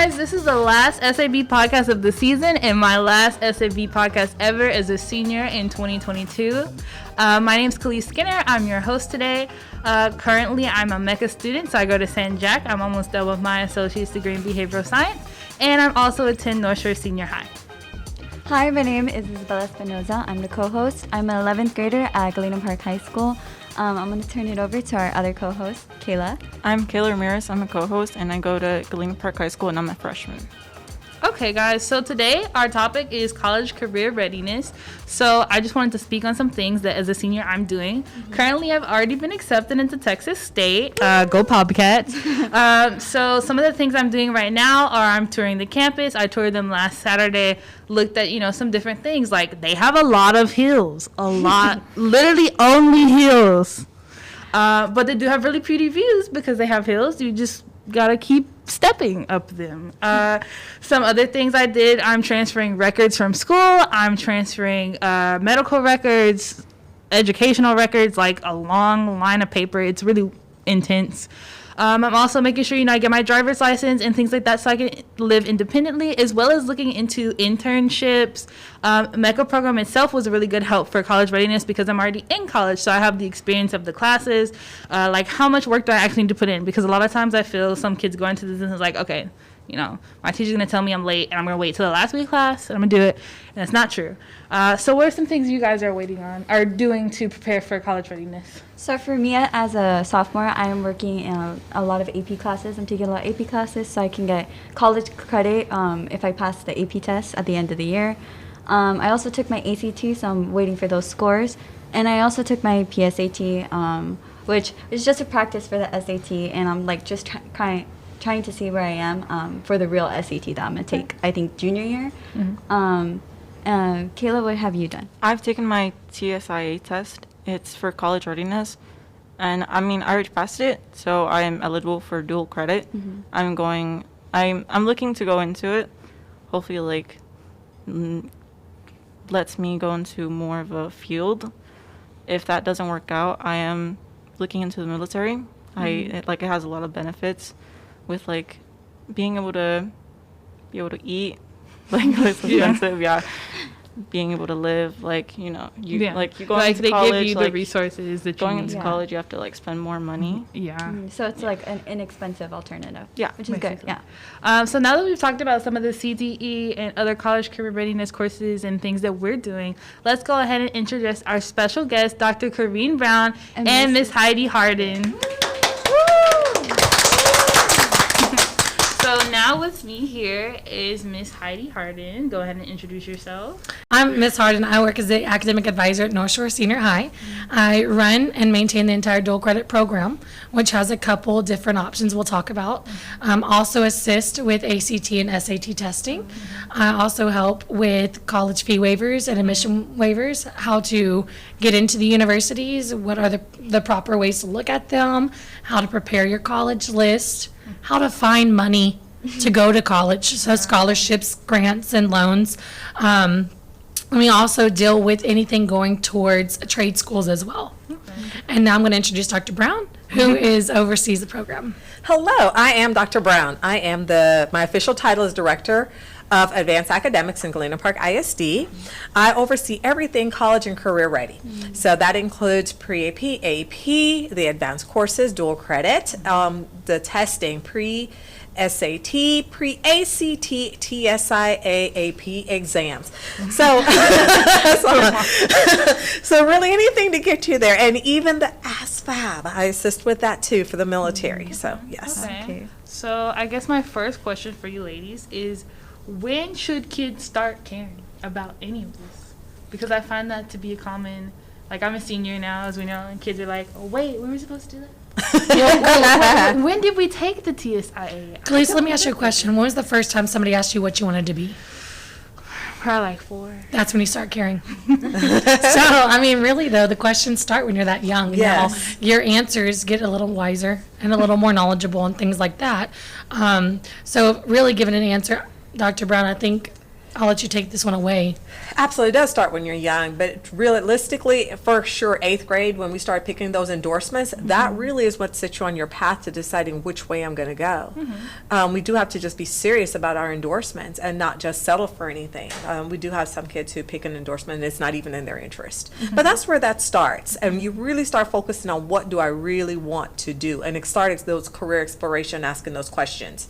guys, this is the last SAB podcast of the season and my last SAB podcast ever as a senior in 2022. My name is Khalees Skinner. I'm your host today. Currently, I'm a MECA student, so I go to San Jack. I'm almost done with my associate's degree in behavioral science, and I'm also attend North Shore Senior High. Hi, my name is Isabella Espinoza. I'm the co-host. I'm an 11th grader at Galena Park High School. I'm going to turn it over to our other co-host, Kayla. I'm Kayla Ramirez. I'm a co-host, and I go to Galena Park High School, and I'm a freshman. Okay, guys, so today our topic is college career readiness. So I just wanted to speak on some things that as a senior I'm doing. Currently, I've already been accepted into Texas State. Go Bobcats. So some of the things I'm doing right now are I'm touring the campus. I toured them last Saturday, looked at, some different things. Like, they have a lot of hills. A lot. Literally only hills. But they do have really pretty views because they have hills. You just gotta keep stepping up them. Some other things I did, I'm transferring records from school. I'm transferring medical records, educational records, like a long line of paper. It's really intense. I'm also making sure, I get my driver's license and things like that so I can live independently, as well as looking into internships. MECA program itself was a really good help for college readiness because I'm already in college, so I have the experience of the classes, like how much work do I actually need to put in? Because a lot of times I feel some kids go into this and it's like, okay, my teacher's going to tell me I'm late and I'm going to wait till the last week of class and I'm going to do it. And it's not true. So what are some things you guys are doing to prepare for college readiness? So for me, as a sophomore, I am working in a lot of AP classes. I'm taking a lot of AP classes so I can get college credit if I pass the AP test at the end of the year. I also took my ACT, so I'm waiting for those scores. And I also took my PSAT, which is just a practice for the SAT, and I'm just trying to see where I am for the real SAT that I'm going to take, I think, junior year. Mm-hmm. Kayla, what have you done? I've taken my TSIA test. It's for college readiness. And, I already passed it, so I am eligible for dual credit. Mm-hmm. I'm looking to go into it. Hopefully, lets me go into more of a field. If that doesn't work out, I am looking into the military. Mm-hmm. It has a lot of benefits with being able to eat, it's expensive, yeah. Being able to live, you going they to college, give you the resources that going you need. into college, you have to spend more money. Yeah. So it's an inexpensive alternative. Yeah, which is good. Yeah. So now that we've talked about some of the CTE and other college career readiness courses and things that we're doing, let's go ahead and introduce our special guest, Dr. Corrine Brown and Miss Heidi Harden. So now with me here is Miss Heidi Harden. Go ahead and introduce yourself. I'm Miss Harden. I work as the academic advisor at North Shore Senior High. I run and maintain the entire dual credit program, which has a couple different options we'll talk about. Also assist with ACT and SAT testing. I also help with college fee waivers and admission waivers, how to get into the universities, what are the proper ways to look at them, how to prepare your college list, how to find money to go to college, so scholarships, grants, and loans. We also deal with anything going towards trade schools as well. Okay. And now I'm going to introduce Dr. Brown, who oversees the program. Hello, I am Dr. Brown. I am my official title is Director of Advanced Academics in Galena Park ISD. I oversee everything college and career ready. So that includes pre-AP, AP, the advanced courses, dual credit, the testing, pre-SAT, pre-ACT, TSIA, AP exams. So, so really anything to get you there. And even the ASVAB, I assist with that too for the military. So, yes. Okay. So I guess my first question for you ladies is, when should kids start caring about any of this? Because I find that to be a common, I'm a senior now, as we know, and kids are like, oh, wait, were we supposed to do that? When did we take the TSIA? Khalees, let me ask you a question. When was the first time somebody asked you what you wanted to be? Probably 4. That's when you start caring. So, really, though, the questions start when you're that young. Yes. Your answers get a little wiser and a little more knowledgeable and things like that. So, really giving an answer, Dr. Brown, I think I'll let you take this one away. Absolutely, it does start when you're young, but realistically, for sure, 8th grade, when we start picking those endorsements, that really is what sets you on your path to deciding which way I'm going to go. We do have to just be serious about our endorsements and not just settle for anything. We do have some kids who pick an endorsement and it's not even in their interest. But that's where that starts, and you really start focusing on what do I really want to do, and it starts those career exploration, asking those questions.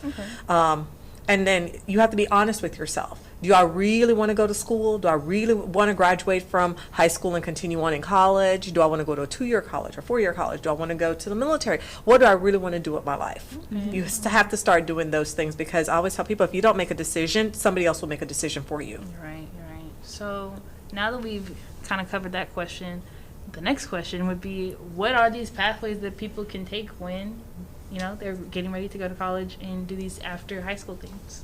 And then you have to be honest with yourself. Do I really want to go to school? Do I really want to graduate from high school and continue on in college? Do I want to go to a 2-year college or 4-year college? Do I want to go to the military? What do I really want to do with my life? You have to start doing those things, because I always tell people, if you don't make a decision, somebody else will make a decision for you. Right. So now that we've kind of covered that question, the next question would be, what are these pathways that people can take when, they're getting ready to go to college and do these after high school things?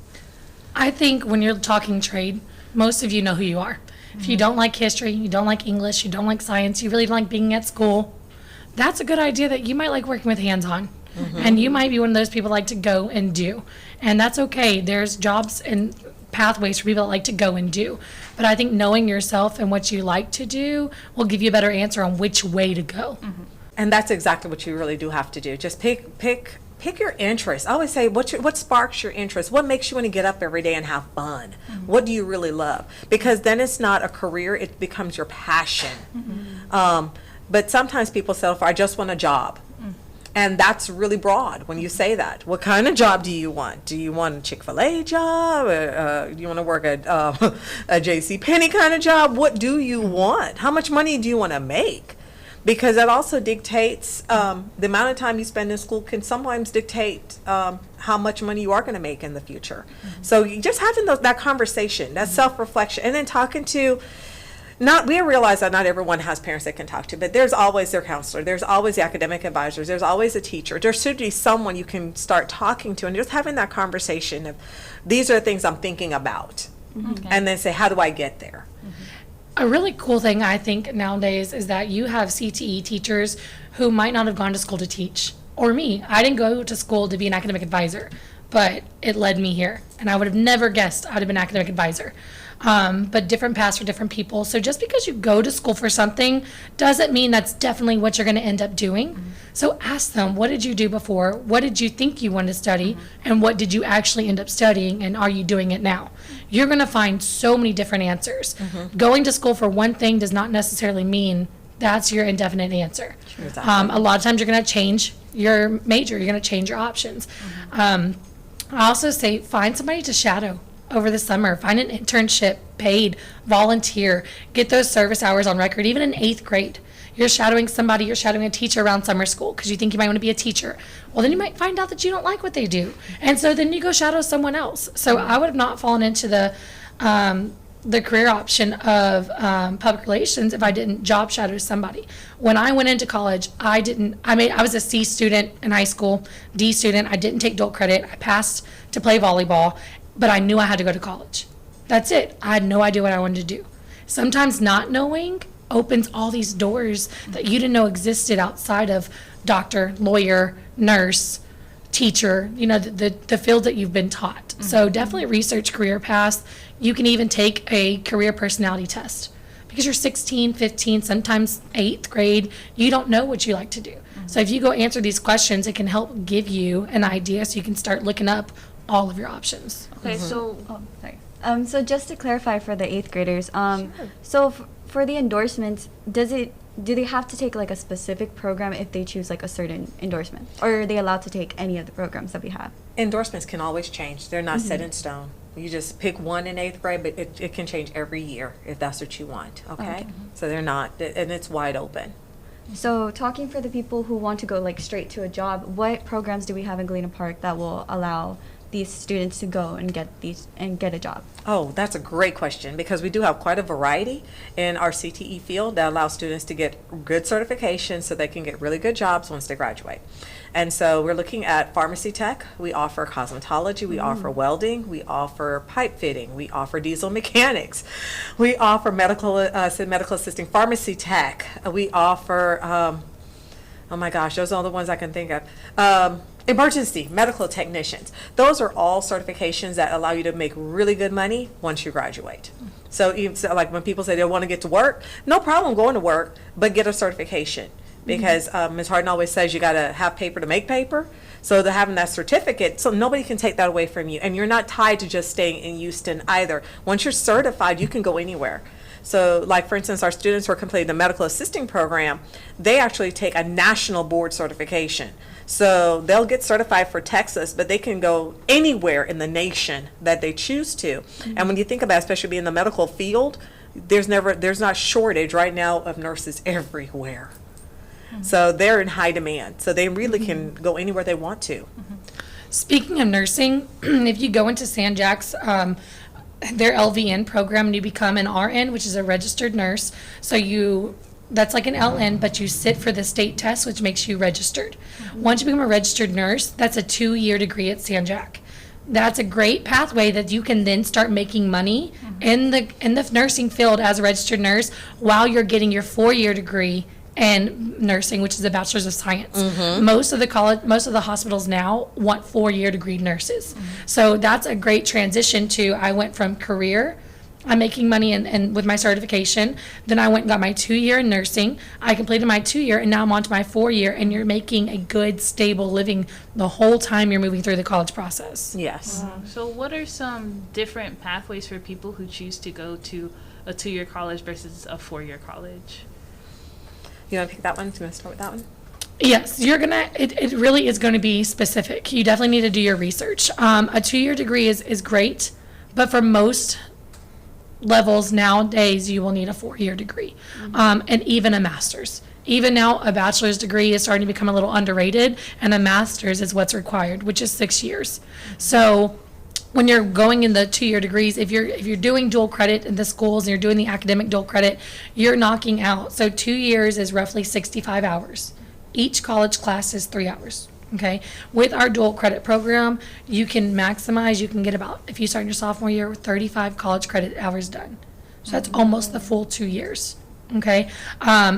I think when you're talking trade, most of you know who you are. If you don't like history, you don't like English, you don't like science, you really don't like being at school, that's a good idea that you might like working with hands-on. And you might be one of those people that like to go and do. And that's okay. There's jobs and pathways for people that like to go and do. But I think knowing yourself and what you like to do will give you a better answer on which way to go. And that's exactly what you really do have to do. Just pick your interest. I always say, what sparks your interest? What makes you want to get up every day and have fun? What do you really love? Because then it's not a career, it becomes your passion. But sometimes people settle for, I just want a job. And that's really broad when you say that. What kind of job do you want? Do you want a Chick-fil-A job? Do you want to work at a JCPenney kind of job? What do you want? How much money do you want to make? Because that also dictates, the amount of time you spend in school can sometimes dictate how much money you are going to make in the future. So you just having that conversation, that self-reflection, and then talking to, we realize that not everyone has parents they can talk to, but there's always their counselor, there's always the academic advisors, there's always a teacher. There should be someone you can start talking to and just having that conversation of, these are the things I'm thinking about. And then say, how do I get there? A really cool thing I think nowadays is that you have CTE teachers who might not have gone to school to teach. Or me, I didn't go to school to be an academic advisor, but it led me here. And I would have never guessed I'd have been an academic advisor. But different paths for different people. So just because you go to school for something doesn't mean that's definitely what you're going to end up doing. So ask them, what did you do before? What did you think you wanted to study? And what did you actually end up studying? And are you doing it now? You're going to find so many different answers. Going to school for one thing does not necessarily mean that's your indefinite answer. A lot of times you're going to change your major. You're going to change your options. I also say find somebody to shadow over the summer. Find an internship, paid, volunteer, get those service hours on record. Even in 8th grade, you're shadowing somebody, you're shadowing a teacher around summer school because you think you might want to be a teacher. Well, then you might find out that you don't like what they do. And so then you go shadow someone else. So I would have not fallen into the career option of public relations if I didn't job shadow somebody. When I went into college, I was a C student in high school, D student. I didn't take dual credit. I passed to play volleyball, but I knew I had to go to college. That's it. I had no idea what I wanted to do. Sometimes not knowing opens all these doors that you didn't know existed outside of doctor, lawyer, nurse, teacher, the field that you've been taught. So definitely research career paths. You can even take a career personality test because you're 16, 15, sometimes 8th grade. You don't know what you like to do. So if you go answer these questions, it can help give you an idea so you can start looking up all of your options. Okay, so So just to clarify for the 8th graders, so for the endorsements, do they have to take like a specific program if they choose like a certain endorsement, or are they allowed to take any of the programs that we have? Endorsements can always change. They're not set in stone. You just pick one in 8th grade, but it can change every year if that's what you want, okay? So they're not, and it's wide open. So talking for the people who want to go like straight to a job, what programs do we have in Galena Park that will allow these students to go and get a job? Oh, that's a great question, because we do have quite a variety in our CTE field that allows students to get good certifications so they can get really good jobs once they graduate. And so we're looking at pharmacy tech, we offer cosmetology, we offer welding, we offer pipe fitting, we offer diesel mechanics, we offer medical assisting pharmacy tech, we offer, oh my gosh, those are all the ones I can think of. Emergency medical technicians. Those are all certifications that allow you to make really good money once you graduate. So, even, so like when people say they want to get to work, no problem going to work, but get a certification. Because Ms. Harden always says you got to have paper to make paper. So they're having that certificate, so nobody can take that away from you. And you're not tied to just staying in Houston either. Once you're certified, you can go anywhere. So like, for instance, our students who are completing the medical assisting program, they actually take a national board certification. So they'll get certified for Texas, but they can go anywhere in the nation that they choose to. And when you think about it, especially being in the medical field, there's not shortage right now of nurses everywhere. So they're in high demand. So they really can go anywhere they want to. Speaking of nursing, if you go into San Jack's, their LVN program, and you become an RN, which is a registered nurse, so that's like an LN, but you sit for the state test, which makes you registered. Once you become a registered nurse, that's a 2-year degree at San Jack. That's a great pathway that you can then start making money in the nursing field as a registered nurse while you're getting your 4-year degree and nursing, which is a bachelor's of science. Most of the hospitals now want 4-year degree nurses. So that's a great transition to, I went from career, I'm making money and with my certification, then I went and got my 2-year in nursing, I completed my 2-year, and now I'm on to my 4-year, and you're making a good, stable living the whole time you're moving through the college process. Yes. So what are some different pathways for people who choose to go to a 2-year college versus a 4-year college? You want to pick that one? Do you want to start with that one? Yes, it really is going to be specific. You definitely need to do your research. A 2-year degree is great, but for most levels nowadays, you will need a 4-year degree, and even a master's. Even now, a bachelor's degree is starting to become a little underrated, and a master's is what's required, which is 6 years. So when you're going in the 2-year degrees, if you're doing dual credit in the schools and you're doing the academic dual credit, you're knocking out. So 2 years is roughly 65 hours. Each college class is 3 hours. Okay. With our dual credit program, you can maximize. You can get about, if you start in your sophomore year, 35 college credit hours done. So that's almost the full 2 years. Okay.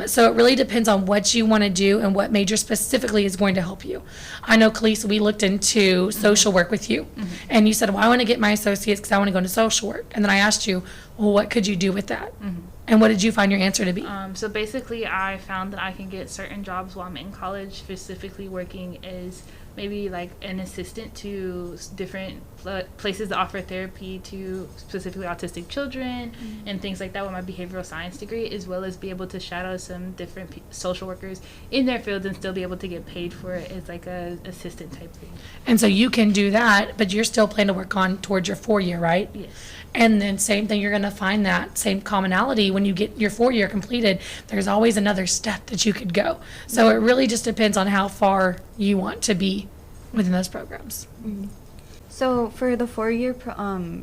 So it really depends on what you want to do and what major specifically is going to help you. I know, Khalees, we looked into social work with you, and you said, well, I want to get my associates because I want to go into social work. And then I asked you, well, what could you do with that? And what did you find your answer to be? So basically, I found that I can get certain jobs while I'm in college, specifically working as maybe like an assistant to different places that offer therapy to specifically autistic children and things like that with my behavioral science degree, as well as be able to shadow some different social workers in their fields and still be able to get paid for it as like a assistant type thing. And so you can do that, but you're still planning to work on towards your 4-year, right? Yes. And then same thing, you're going to find that same commonality when you get your 4-year completed. There's always another step that you could go. So it really just depends on how far you want to be within those programs. So for the 4-year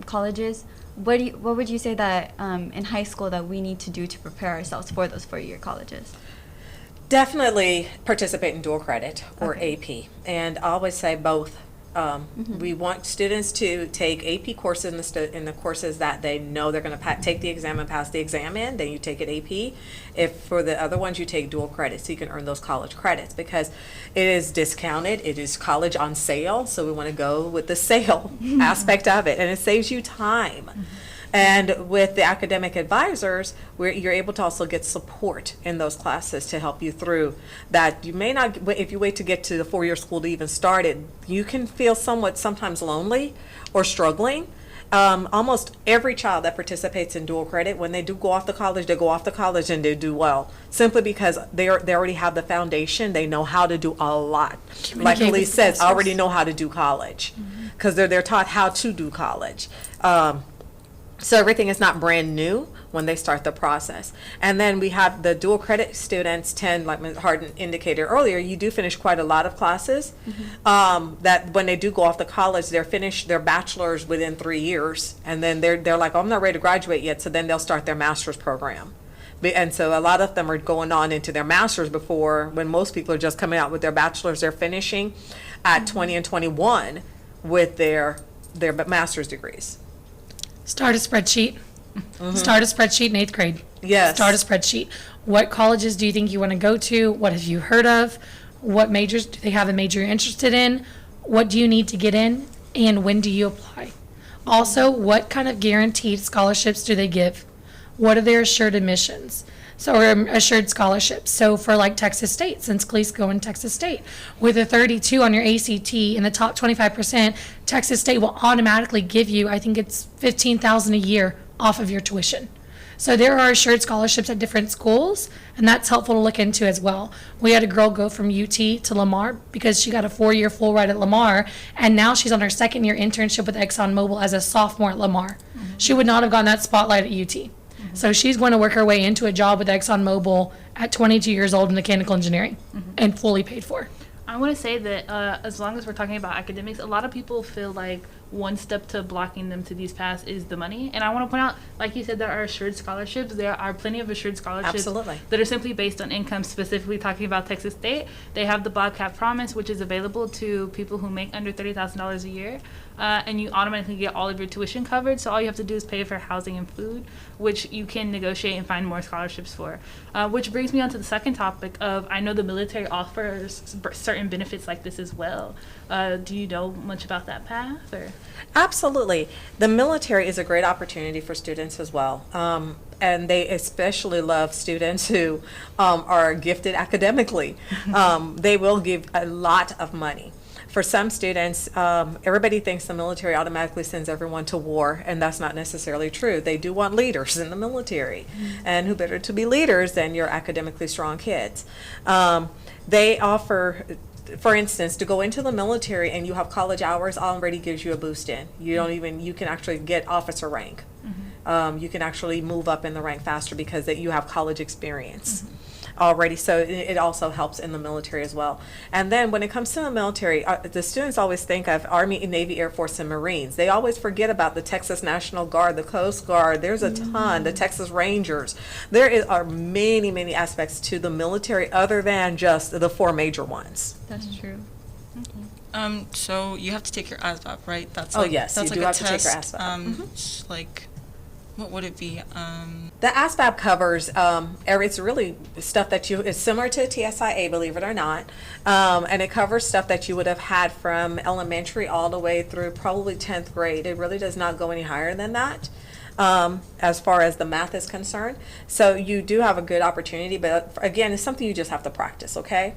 colleges, what would you say that in high school that we need to do to prepare ourselves for those 4-year colleges? Definitely participate in dual credit or AP. And I always say both. We want students to take AP courses in the courses that they know they're going to take the exam and pass the exam in. Then you take it AP. If for the other ones, you take dual credit so you can earn those college credits because it is discounted. It is college on sale. So we want to go with the sale aspect of it. And it saves you time. And with the academic advisors, you're able to also get support in those classes to help you through that. You may not, if you wait to get to the 4-year school to even start it, you can feel sometimes lonely or struggling. Almost every child that participates in dual credit, when they do go off to college, they go off to college and they do well, simply because they already have the foundation. They know how to do a lot. Like Khalees says, already know how to do college because they're taught how to do college. So everything is not brand new when they start the process. And then we have the dual credit students tend, like Ms. Harden indicated earlier, you do finish quite a lot of classes. That when they do go off to college, they're finished their bachelor's within 3 years. And then they're like, oh, I'm not ready to graduate yet. So then they'll start their master's program. And so a lot of them are going on into their master's before, when most people are just coming out with their bachelor's, they're finishing at 20 and 21 with their master's degrees. Start a spreadsheet. Start a spreadsheet in 8th grade. Yes. Start a spreadsheet. What colleges do you think you want to go to? What have you heard of? what majors do they have a major you're interested in, what do you need to get in, and when do you apply. Also, what kind of guaranteed scholarships do they give? What are their assured admissions? So, or assured scholarships. So for like Texas State, since Khalid's going to Texas State, with a 32 on your ACT in the top 25%, Texas State will automatically give you, I think it's $15,000 a year off of your tuition. So there are assured scholarships at different schools, and that's helpful to look into as well. We had a girl go from UT to Lamar because she got a 4-year full ride at Lamar, and now she's on her 2nd-year internship with ExxonMobil as a sophomore at Lamar. She would not have gotten that spotlight at UT. So she's going to work her way into a job with ExxonMobil at 22 years old in mechanical engineering and fully paid for. I want to say that as long as we're talking about academics, a lot of people feel like one step to blocking them to these paths is the money. And I want to point out, like you said, there are assured scholarships. There are plenty of assured scholarships Absolutely. that are simply based on income, specifically talking about Texas State. They have the Bobcat Promise, which is available to people who make under $30,000 a year. And you automatically get all of your tuition covered. So all you have to do is pay for housing and food, which you can negotiate and find more scholarships for. Which brings me on to the second topic of, I know the military offers certain benefits like this as well. Do you know much about that path? Or? Absolutely. The military is a great opportunity for students as well. And they especially love students who are gifted academically. They will give a lot of money. For some students, everybody thinks the military automatically sends everyone to war, and that's not necessarily true. They do want leaders in the military, and who better to be leaders than your academically strong kids. They offer, for instance, to go into the military and you have college hours already gives you a boost in. You can actually get officer rank. You can actually move up in the rank faster because that you have college experience already. So it also helps in the military as well. And then when it comes to the military, the students always think of Army, Navy, Air Force, and Marines. They always forget about the Texas National Guard, the Coast Guard. There's a ton, the Texas Rangers. Are many, many aspects to the military other than just the 4 major ones. That's true. So you have to take your ASVAB, right? That's Yes, that's you do a have to take your test. ASVAB. Like, what would it be? The ASVAB covers, it's really stuff that it's similar to a TSIA, believe it or not, and it covers stuff that you would have had from elementary all the way through probably 10th grade. It really does not go any higher than that as far as the math is concerned. So you do have a good opportunity, but again, it's something you just have to practice, okay?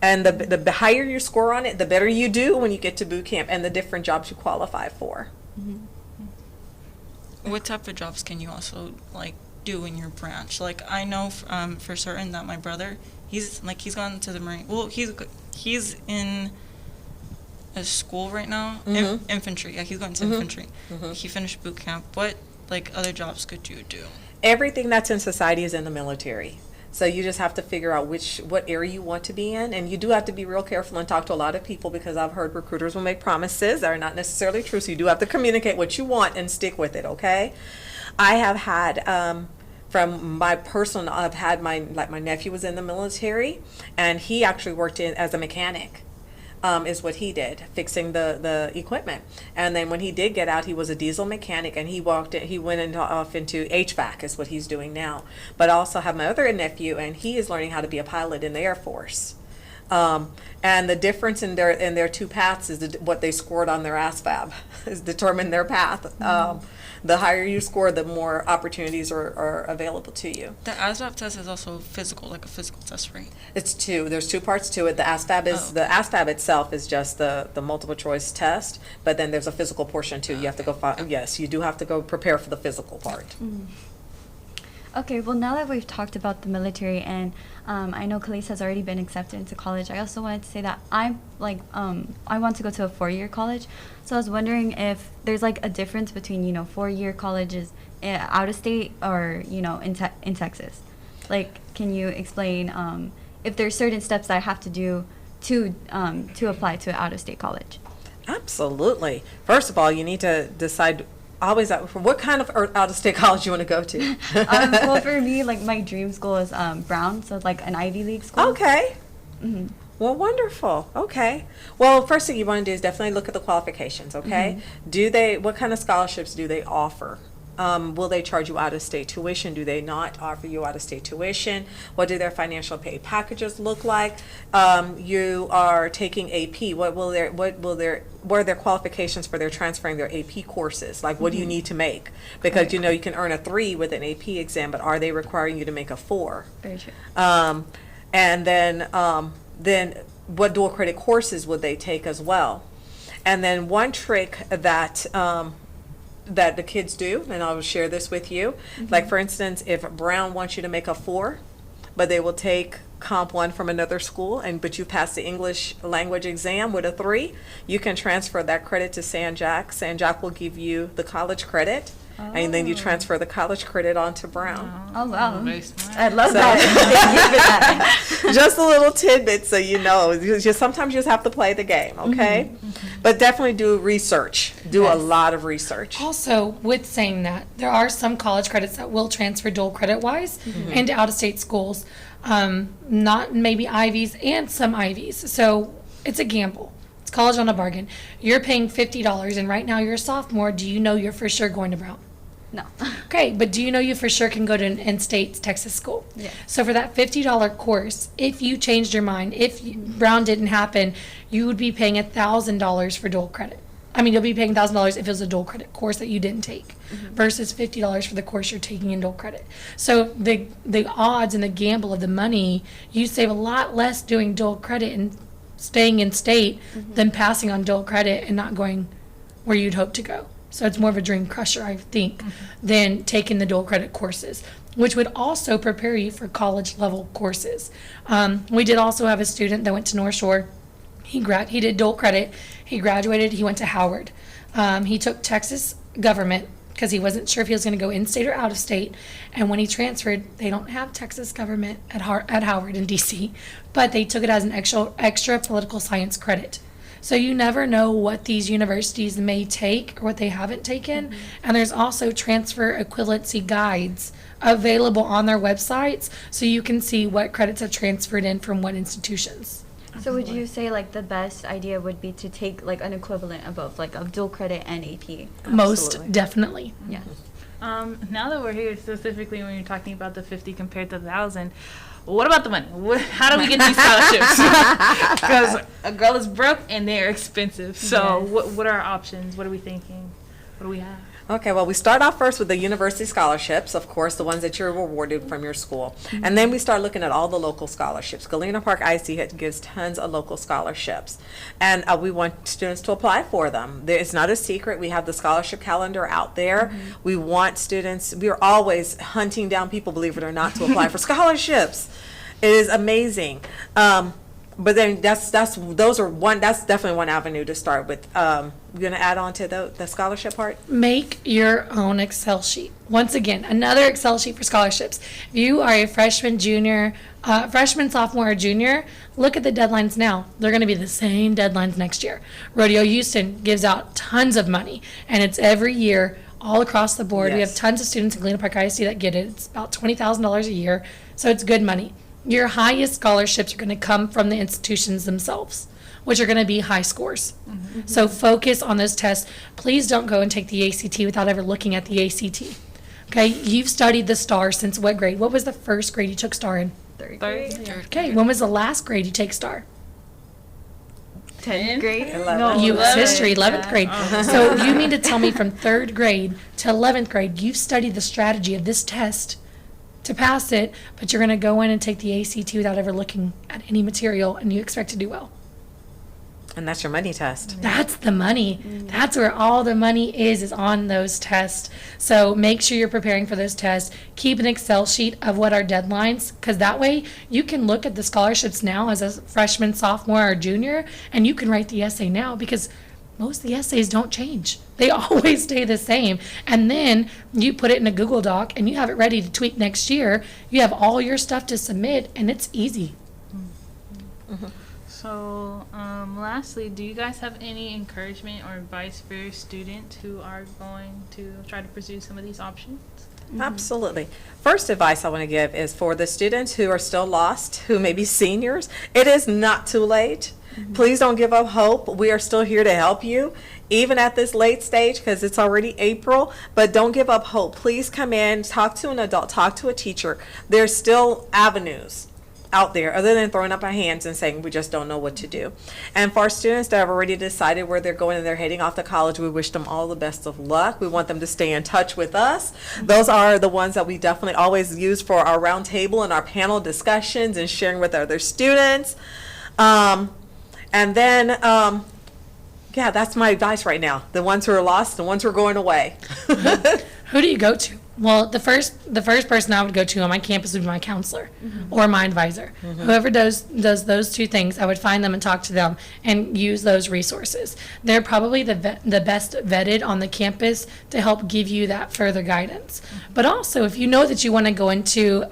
And the higher you score on it, the better you do when you get to boot camp and the different jobs you qualify for. What type of jobs can you also do in your branch? Like, I know for certain that my brother, he's gone to the Marine. Well, he's in a school right now, infantry. Yeah, he's going to infantry. He finished boot camp. What other jobs could you do? Everything that's in society is in the military. So you just have to figure out what area you want to be in, and you do have to be real careful and talk to a lot of people because I've heard recruiters will make promises that are not necessarily true. So you do have to communicate what you want and stick with it. Okay, I have had from my personal, I've had my nephew was in the military, and he actually worked as a mechanic. Is what he did, fixing the equipment. And then when he did get out, he was a diesel mechanic, and he went off into HVAC is what he's doing now. But I also have my other nephew, and he is learning how to be a pilot in the Air Force. And the difference in their 2 paths is what they scored on their ASVAB is determined their path. The higher you score, the more opportunities are available to you. The ASVAB test is also physical, like a physical test, right? It's 2. There's 2 parts to it. The ASVAB is the ASVAB itself is just the multiple choice test, but then there's a physical portion too. You have to go. Yes, you do have to go prepare for the physical part. Okay, well, now that we've talked about the military, and I know Khalees has already been accepted into college, I also wanted to say that I want to go to a 4-year college. So I was wondering if there's a difference between 4-year colleges out of state or in Texas. Can you explain if there's certain steps that I have to do to apply to an out of state college? Absolutely. First of all, you need to decide. Always for what kind of out-of-state college you want to go to? Well, for me, my dream school is Brown, so it's an Ivy League school. Okay. Well, wonderful. Okay. Well, first thing you want to do is definitely look at the qualifications. Okay. What kind of scholarships do they offer? Will they charge you out-of-state tuition? Do they not offer you out-of-state tuition? What do their financial pay packages look like? You are taking AP. What are their qualifications for their transferring their AP courses? Like, what do you need to make? Because you know you can earn a 3 with an AP exam, but are they requiring you to make a 4? Very true. And then what dual credit courses would they take as well? And then one trick that that the kids do, and I'll share this with you. Like, for instance, if Brown wants you to make a 4, but they will take Comp 1 from another school, but you pass the English language exam with a 3, you can transfer that credit to San Jac. San Jac will give you the college credit, and then you transfer the college credit on to Brown. Oh, wow. Very smart. I love that. Thank you for that. Just a little tidbit so you know. Sometimes you just have to play the game, okay? But definitely do research. Do a Yes. lot of research. Also, with saying that, there are some college credits that will transfer dual credit wise into out of state schools, not maybe Ivies and some Ivies. So it's a gamble. It's college on a bargain. You're paying $50, and right now you're a sophomore. Do you know you're for sure going to Brown? No. Okay, but do you know you for sure can go to an in-state Texas school? Yeah. So for that $50 course, if you changed your mind, if Brown didn't happen, you would be paying $1,000 for dual credit. I mean, you'll be paying $1,000 if it was a dual credit course that you didn't take, versus $50 for the course you're taking in dual credit. So the odds and the gamble of the money, you save a lot less doing dual credit and staying in state than passing on dual credit and not going where you'd hope to go. So it's more of a dream crusher, I think, than taking the dual credit courses, which would also prepare you for college level courses. We did also have a student that went to North Shore. He did dual credit. He graduated. He went to Howard. He took Texas government because he wasn't sure if he was going to go in-state or out-of-state. And when he transferred, they don't have Texas government at Howard in D.C., but they took it as an extra political science credit. So you never know what these universities may take or what they haven't taken. And there's also transfer equivalency guides available on their websites so you can see what credits have transferred in from what institutions. So would you say like the best idea would be to take like an equivalent of both, like of dual credit and AP? Most definitely. Yeah. Now that we're here, specifically when you're talking about the 50 compared to 1,000, what about the money? How do we get these scholarships? Because a girl is broke and they're expensive. So Yes. what are our options? What are we thinking? What do we have? Okay, well, we start off first with the university scholarships, of course, the ones that you're awarded from your school. And then we start looking at all the local scholarships. Galena Park ISD gives tons of local scholarships. And we want students to apply for them. It's not a secret. We have the scholarship calendar out there. We want students, we are always hunting down people, believe it or not, to apply for scholarships. It is amazing. But then that's definitely one avenue to start with. You're gonna add on to the scholarship part? Make your own Excel sheet. Once again, another Excel sheet for scholarships. If you are a freshman, sophomore, or junior, look at the deadlines now. They're going to be the same deadlines next year. Rodeo Houston gives out tons of money, and it's every year all across the board. We have Yes. tons of students in Galena Park ISD that get it. It's about $20,000 a year, so it's good money. Your highest scholarships are going to come from the institutions themselves, which are going to be high scores. So focus on those tests. Please don't go and take the ACT without ever looking at the ACT. Okay, you've studied the STAR since what grade? What was the first grade you took STAR in? Third Third. grade? Okay, when was the last grade you take STAR? 10th grade? 11th. No, You 11th. history, 11th grade. So you mean to tell me from 3rd grade to 11th grade, you've studied the strategy of this test to pass it, but you're going to go in and take the ACT without ever looking at any material, and you expect to do well. And that's your money test. That's the money. That's where all the money is on those tests. So make sure you're preparing for those tests. Keep an Excel sheet of what our deadlines, because that way you can look at the scholarships now as a freshman, sophomore, or junior, and you can write the essay now, because most of the essays don't change. They always stay the same. And then you put it in a Google Doc and you have it ready to tweak next year. You have all your stuff to submit, and it's easy. So, lastly, do you guys have any encouragement or advice for your students who are going to try to pursue some of these options? Absolutely. First advice I want to give is for the students who are still lost, who may be seniors, it is not too late. Please don't give up hope. We are still here to help you. even at this late stage, because it's already April, but don't give up hope. Please come in, talk to an adult, talk to a teacher. There's still avenues out there other than throwing up our hands and saying we just don't know what to do. And for our students that have already decided where they're going and they're heading off to college, we wish them all the best of luck. We want them to stay in touch with us. Those are the ones that we definitely always use for our round table and our panel discussions and sharing with other students. And then, yeah, that's my advice right now. The ones who are lost, the ones who are going away. Who do you go to? Well, the first person I would go to on my campus would be my counselor or my advisor. Whoever does those two things, I would find them and talk to them and use those resources. They're probably the best vetted on the campus to help give you that further guidance. But also, if you know that you want to go into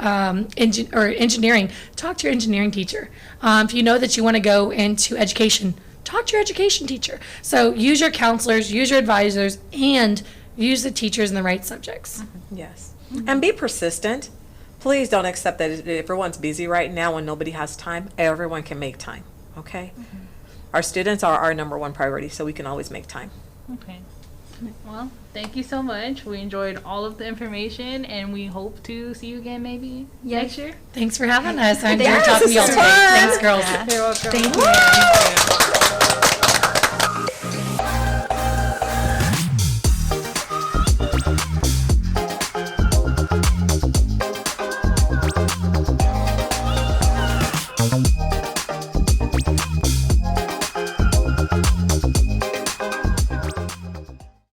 engineering, talk to your engineering teacher. If you know that you want to go into education, talk to your education teacher. So use your counselors, use your advisors, and use the teachers in the right subjects. Yes. And be persistent. Please don't accept that if everyone's busy right now and nobody has time. Everyone can make time. Okay? Our students are our number one priority, so we can always make time. Okay. Well, thank you so much. We enjoyed all of the information, and we hope to see you again maybe next year. Thanks for having us. I enjoyed Yes, talking to this y'all is today. fun. Thanks, girls. You're welcome. Thank you.